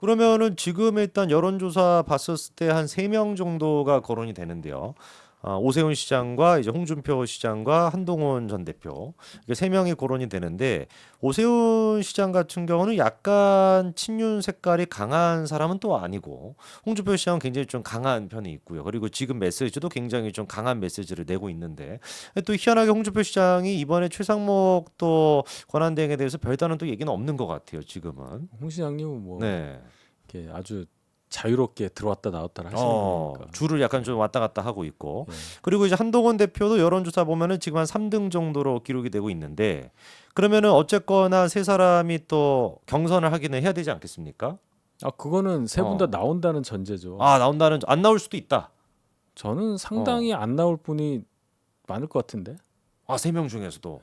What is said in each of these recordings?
그러면은 지금 일단 여론조사 봤었을 때 한 3명 정도가 거론이 되는데요. 오세훈 시장과 이제 홍준표 시장과 한동훈 전 대표 이게 3명이 거론이 되는데 오세훈 시장 같은 경우는 약간 친윤 색깔이 강한 사람은 또 아니고 홍준표 시장은 굉장히 좀 강한 편이 있고요. 그리고 지금 메시지도 굉장히 좀 강한 메시지를 내고 있는데 또 희한하게 홍준표 시장이 이번에 최상목 또 권한대행에 대해서 별다른 또 얘기는 없는 것 같아요. 지금은. 홍 시장님은 뭐 네. 이렇게 아주 자유롭게 들어왔다 나왔다 하시는 분이니까. 줄을 약간 좀 왔다 갔다 하고 있고. 예. 그리고 이제 한동훈 대표도 여론조사 보면은 지금 한 3등 정도로 기록이 되고 있는데 그러면은 어쨌거나 세 사람이 또 경선을 하기는 해야 되지 않겠습니까? 그거는 세 분 다 어. 나온다는 전제죠. 나온다는 안 나올 수도 있다. 저는 상당히 안 나올 분이 많을 것 같은데. 3명 중에서도.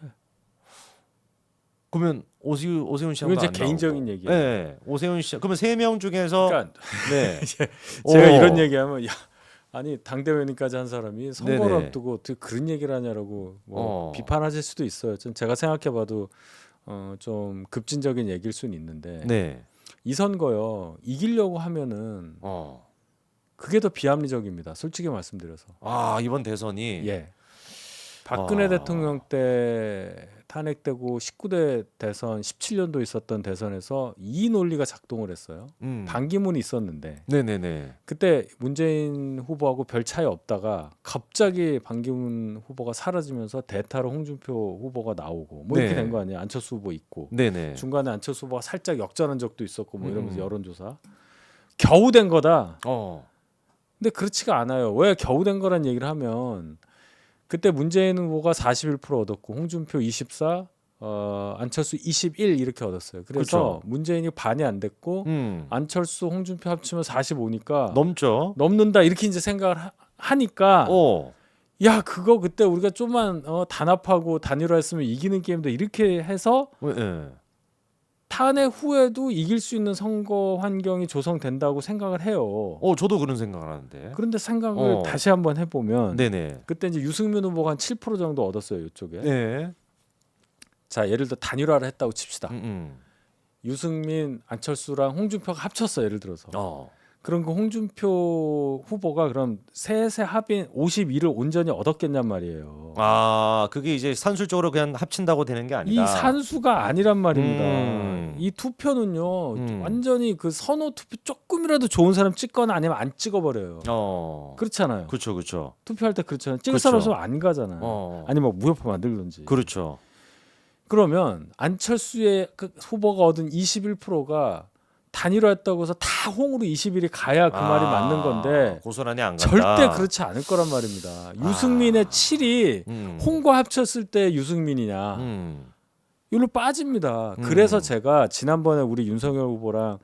그러면 오세훈 시장도 이건 제 안 개인적인 나오고. 얘기예요. 네. 오세훈 시장. 그러면 3명 중에서 그러니까 네. 제가 어. 이런 얘기하면 아니 당대변인까지 한 사람이 선거를 네네. 앞두고 어떻게 그런 얘기를 하냐라고 뭐 어. 비판하실 수도 있어요. 제가 생각해봐도 좀 급진적인 얘기일 수는 있는데 네. 이 선거요 이기려고 하면은 그게 더 비합리적입니다. 솔직히 말씀드려서. 이번 대선이 예. 박근혜 아. 대통령 때 탄핵되고 19대 대선 17년도 있었던 대선에서 이 논리가 작동을 했어요. 반기문이 있었는데 네네네. 그때 문재인 후보하고 별 차이 없다가 갑자기 반기문 후보가 사라지면서 대타로 홍준표 후보가 나오고 뭐 이렇게 네. 된 거 아니에요. 안철수 후보 있고 네네. 중간에 안철수 후보가 살짝 역전한 적도 있었고 뭐 이러면서 음. 여론조사 겨우 된 거다. 어. 근데 그렇지가 않아요. 왜 겨우 된 거란 얘기를 하면 그때 문재인 후보가 41% 얻었고 홍준표 24, 안철수 21 이렇게 얻었어요. 그래서 그쵸. 문재인이 반이 안 됐고 안철수, 홍준표 합치면 45니까 넘죠. 넘는다 이렇게 이제 생각을 하니까 야 그거 그때 우리가 좀만 단합하고 단일화했으면 이기는 게임도 이렇게 해서 예. 탄핵 후에도 이길 수 있는 선거 환경이 조성된다고 생각을 해요. 저도 그런 생각을 하는데. 그런데 생각을 다시 한번 해보면 네네. 그때 이제 유승민 후보가 한 7% 정도 얻었어요. 이쪽에. 네. 자 예를 들어 단일화를 했다고 칩시다. 음. 유승민, 안철수랑 홍준표가 합쳤어 예를 들어서. 어. 그럼 그 홍준표 후보가 그럼 셋의 합인 52를 온전히 얻었겠냔 말이에요. 그게 이제 산술적으로 그냥 합친다고 되는 게 아니다. 이 산수가 아니란 말입니다. 음. 이 투표는요 완전히 그 선호 투표 조금이라도 좋은 사람 찍거나 아니면 안 찍어버려요. 그렇잖아요. 그렇죠. 투표할 때 그렇잖아요. 찍을 그쵸. 사람 없으면 안 가잖아요. 아니면 뭐 무효표 만들든지. 그렇죠. 그러면 안철수의 그 후보가 얻은 21%가 단일화했다고 해서 다 홍으로 21이 가야 그 말이 맞는 건데 고스란히 안 간다. 절대 그렇지 않을 거란 말입니다. 유승민의 7이 홍과 합쳤을 때 유승민이냐 이걸로 빠집니다. 그래서 제가 지난번에 우리 윤석열 후보랑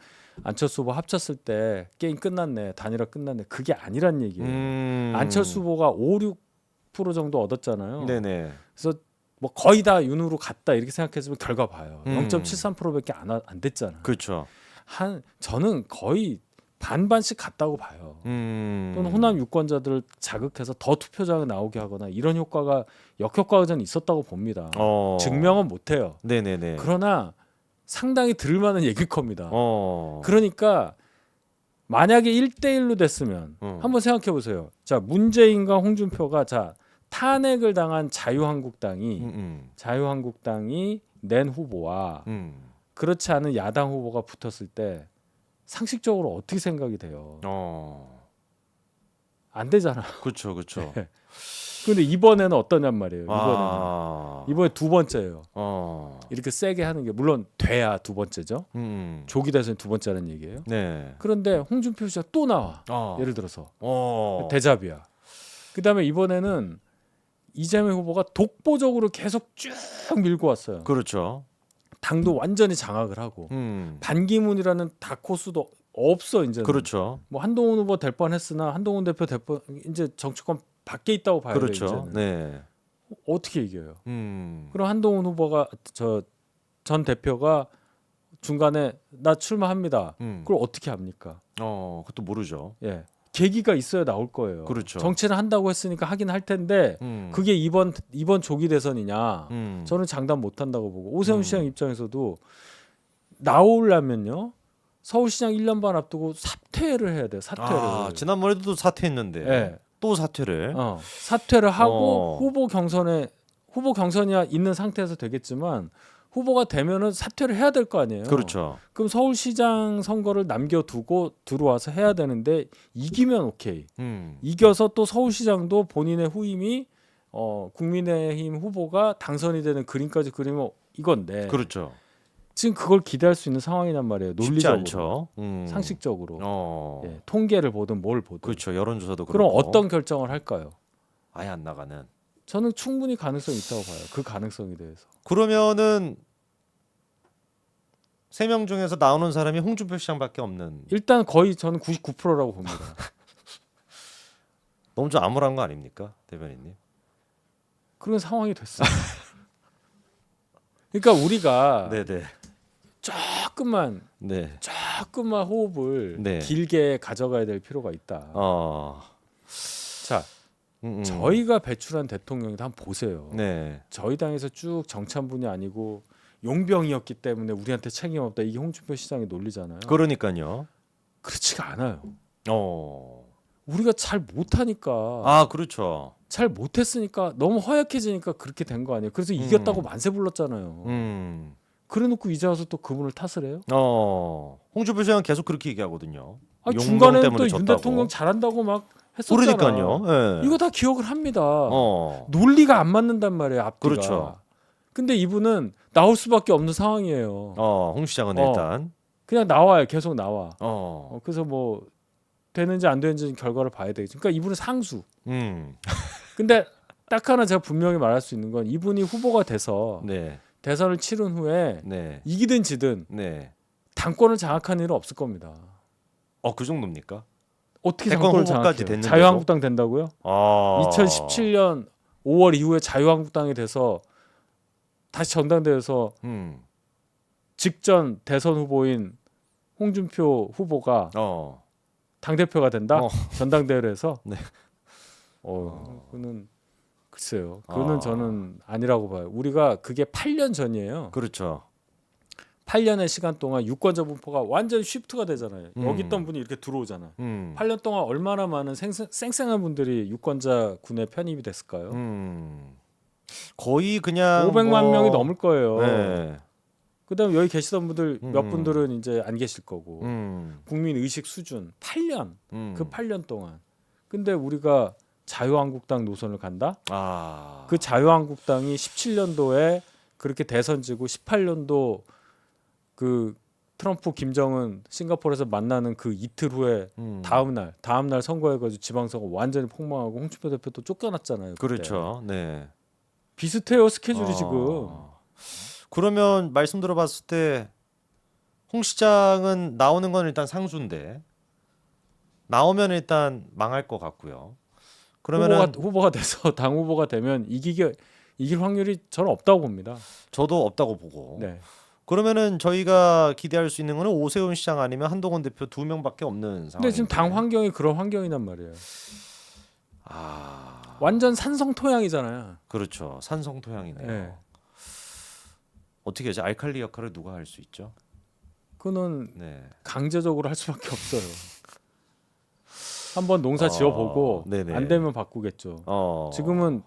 안철수 후보 합쳤을 때 게임 끝났네 단일화 끝났네 그게 아니란 얘기예요. 안철수 후보가 5, 6% 정도 얻었잖아요. 네네. 그래서 뭐 거의 다 윤으로 갔다 이렇게 생각했으면 결과 봐요. 0.73%밖에 안 됐잖아요. 그렇죠. 저는 거의 반반씩 갔다고 봐요. 또는 호남 유권자들을 자극해서 더 투표자가 나오게 하거나 이런 효과가 역효과가 저는 있었다고 봅니다. 증명은 못해요. 네네네. 그러나 상당히 들을만한 얘기일 겁니다. 어. 그러니까 만약에 1대1로 됐으면 한번 생각해 보세요. 자 문재인과 홍준표가 자 탄핵을 당한 자유한국당이 낸 후보와 그렇지 않은 야당 후보가 붙었을 때 상식적으로 어떻게 생각이 돼요? 안 되잖아. 그렇죠. 근데 이번에는 어떠냔 말이에요. 이번에 두 번째예요. 이렇게 세게 하는 게 물론 돼야 두 번째죠. 조기 대선 두 번째라는 얘기예요. 네. 그런데 홍준표 씨가 또 나와. 예를 들어서 대잡이야. 그다음에 이번에는 이재명 후보가 독보적으로 계속 쭉 밀고 왔어요. 그렇죠. 당도 완전히 장악을 하고 반기문이라는 다코스도 없어 이제는. 그렇죠. 뭐 한동훈 후보 될 뻔했으나 한동훈 대표 될 뻔 이제 정치권 밖에 있다고 봐야 돼요. 그렇죠. 이제는. 네. 어떻게 이겨요? 그럼 한동훈 후보가 전 대표가 중간에 나 출마합니다. 그걸 어떻게 합니까? 그것도 모르죠. 예. 계기가 있어야 나올 거예요. 그렇죠. 정치를 한다고 했으니까 하긴 할 텐데 그게 이번 조기 대선이냐? 저는 장담 못 한다고 보고 오세훈 시장 입장에서도 나오려면요. 서울시장 1년 반 앞두고 사퇴를 해야 돼요. 사퇴를. 지난번에도 사퇴했는데 예. 또 사퇴를. 사퇴를 하고 후보 경선이 있는 상태에서 되겠지만 후보가 되면은 사퇴를 해야 될 거 아니에요. 그렇죠. 그럼 서울시장 선거를 남겨두고 들어와서 해야 되는데 이기면 오케이. 이겨서 또 서울시장도 본인의 후임이 국민의힘 후보가 당선이 되는 그림까지 그리면 이건데. 그렇죠. 지금 그걸 기대할 수 있는 상황이란 말이에요. 쉽지 논리적으로, 않죠. 상식적으로. 예, 통계를 보든 뭘 보든. 그렇죠. 여론조사도 그럼 그렇고. 어떤 결정을 할까요? 아예 안 나가는. 저는 충분히 가능성이 있다고 봐요. 그 가능성에 대해서. 그러면은 3명 중에서 나오는 사람이 홍준표 시장밖에 없는. 일단 거의 저는 99%라고 봅니다. 너무 좀 암울한 거 아닙니까, 대변인님? 그런 상황이 됐어요. 그러니까 우리가 네네. 조금만 호흡을 네. 길게 가져가야 될 필요가 있다. 자, 저희가 배출한 대통령도 한번 보세요. 네. 저희 당에서 쭉 정찬분이 아니고 용병이었기 때문에 우리한테 책임 없다. 이게 홍준표 시장의 논리잖아요. 그러니까요. 그렇지가 않아요. 어. 우리가 잘 못하니까. 그렇죠. 잘 못했으니까 너무 허약해지니까 그렇게 된 거 아니에요. 그래서 이겼다고 만세 불렀잖아요. 그래놓고 이제 와서 또 그분을 탓을 해요? 홍준표 시장은 계속 그렇게 얘기하거든요. 중간에는 또 윤 대통령 잘한다고 막 했었잖아. 그러니까요. 네. 이거 다 기억을 합니다. 논리가 안 맞는단 말이에요. 앞뒤가. 그렇죠. 근데 이분은 나올 수밖에 없는 상황이에요. 홍 시장은 일단 그냥 나와요. 계속 나와. 어. 그래서 뭐 되는지 안 되는지 결과를 봐야 되겠죠. 그러니까 이분은 상수. 근데 딱 하나 제가 분명히 말할 수 있는 건 이분이 후보가 돼서 네. 대선을 치른 후에 네. 이기든 지든 네. 당권을 장악한 일은 없을 겁니다. 그 정도입니까? 어떻게 대권 당권을 후보까지 장악해요? 됐는데도? 자유한국당 된다고요? 2017년 2017년 5월 이후에 자유한국당이 돼서 다시 전당대회에서 직전 대선 후보인 홍준표 후보가 당대표가 된다? 전당대회를 해서? 네. 그거는 글쎄요. 그거는 저는 아니라고 봐요. 우리가 그게 8년 전이에요. 그렇죠. 8년의 시간 동안 유권자 분포가 완전 쉬프트가 되잖아요. 여기 있던 분이 이렇게 들어오잖아. 8년 동안 얼마나 많은 쌩쌩한 분들이 유권자 군에 편입이 됐을까요? 거의 그냥 500만 명이 넘을 거예요. 네. 그다음에 여기 계시던 분들 몇 분들은 이제 안 계실 거고. 국민 의식 수준 8년. 그 8년 동안. 근데 우리가 자유한국당 노선을 간다? 그 자유한국당이 17년도에 그렇게 대선 지고 18년도 그 트럼프 김정은 싱가포르에서 만나는 그 이틀 후에 다음 날 선거해가지고 지방선거 완전히 폭망하고 홍준표 대표도 쫓겨났잖아요. 그때. 그렇죠. 네. 비슷해요 스케줄이 지금. 그러면 말씀 들어봤을 때 홍 시장은 나오는 건 일단 상수인데 나오면 일단 망할 것 같고요. 그러면은 후보가 돼서 당 후보가 되면 이길 확률이 저는 없다고 봅니다. 저도 없다고 보고. 네. 그러면은 저희가 기대할 수 있는 거는 오세훈 시장 아니면 한동훈 대표 2명밖에 없는 상황인데. 근데 지금 당 환경이 그런 환경이란 말이에요. 완전 산성토양이잖아요. 그렇죠. 산성토양이네요. 네. 어떻게 하죠? 알칼리 역할을 누가 할 수 있죠? 그거는 강제적으로 할 수밖에 없어요. 한번 농사 지어보고 안 되면 바꾸겠죠. 지금은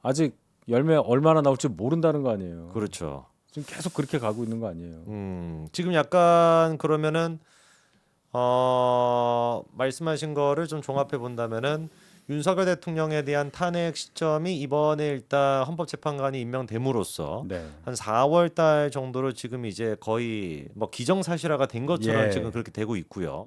아직 열매 얼마나 나올지 모른다는 거 아니에요. 그렇죠. 지금 계속 그렇게 가고 있는 거 아니에요. 지금 약간 그러면은 말씀하신 거를 좀 종합해 본다면은 윤석열 대통령에 대한 탄핵 시점이 이번에 일단 헌법재판관이 임명됨으로써 한 4월 달 정도로 지금 이제 거의 뭐 기정사실화가 된 것처럼 지금 그렇게 되고 있고요.